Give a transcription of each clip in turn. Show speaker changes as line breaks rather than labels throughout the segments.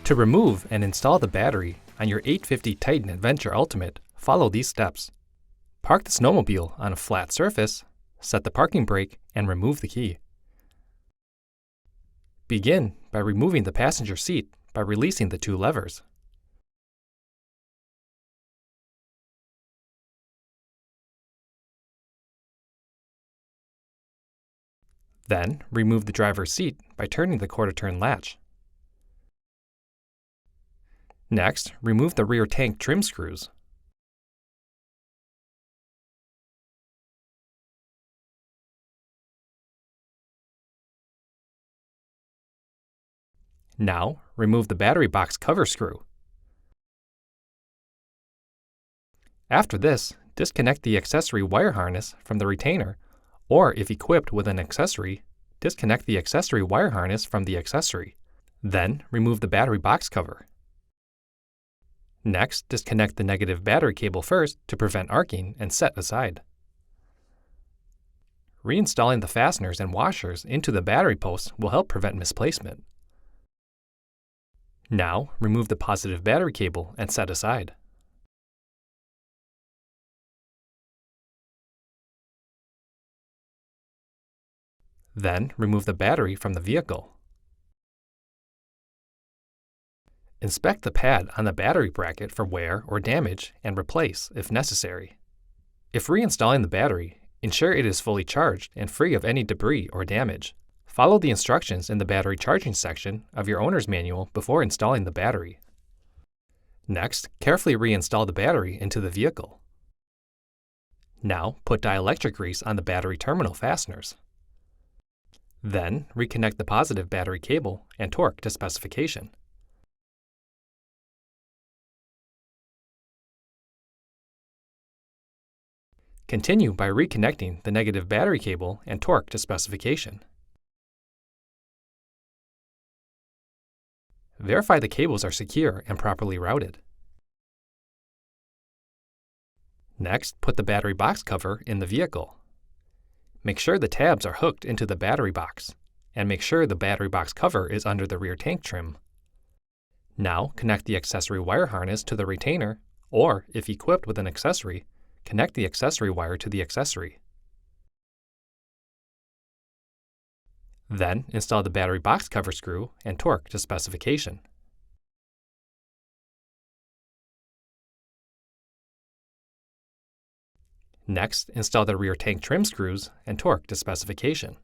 To remove and install the battery on your 850 Titan Adventure Ultimate, follow these steps. Park the snowmobile on a flat surface, set the parking brake, and remove the key. Begin by removing the passenger seat by releasing the two levers. Then, remove the driver's seat by turning the quarter-turn latch. Next, remove the rear tank trim screws. Now, remove the battery box cover screw. After this, disconnect the accessory wire harness from the retainer, or if equipped with an accessory, disconnect the accessory wire harness from the accessory. Then, remove the battery box cover. Next, disconnect the negative battery cable first to prevent arcing and set aside. Reinstalling the fasteners and washers into the battery post will help prevent misplacement. Now, remove the positive battery cable and set aside. Then, remove the battery from the vehicle. Inspect the pad on the battery bracket for wear or damage and replace if necessary. If reinstalling the battery, ensure it is fully charged and free of any debris or damage. Follow the instructions in the battery charging section of your owner's manual before installing the battery. Next, carefully reinstall the battery into the vehicle. Now, put dielectric grease on the battery terminal fasteners. Then, reconnect the positive battery cable and torque to specification. Continue by reconnecting the negative battery cable and torque to specification. Verify the cables are secure and properly routed. Next, put the battery box cover in the vehicle. Make sure the tabs are hooked into the battery box, and make sure the battery box cover is under the rear tank trim. Now, connect the accessory wire harness to the retainer, or, if equipped with an accessory, connect the accessory wire to the accessory. Then, install the battery box cover screw and torque to specification. Next, install the rear tank trim screws and torque to specification.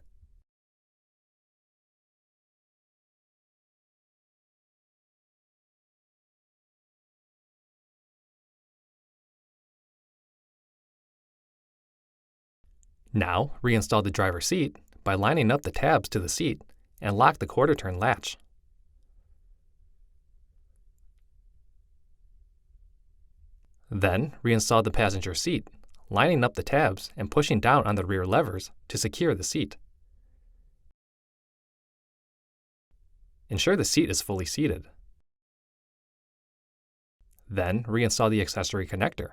Now, reinstall the driver's seat by lining up the tabs to the seat and lock the quarter-turn latch. Then, reinstall the passenger seat, lining up the tabs and pushing down on the rear levers to secure the seat. Ensure the seat is fully seated. Then, reinstall the accessory connector.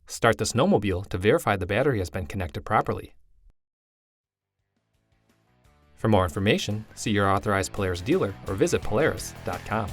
Start the snowmobile to verify the battery has been connected properly. For more information, see your authorized Polaris dealer or visit Polaris.com.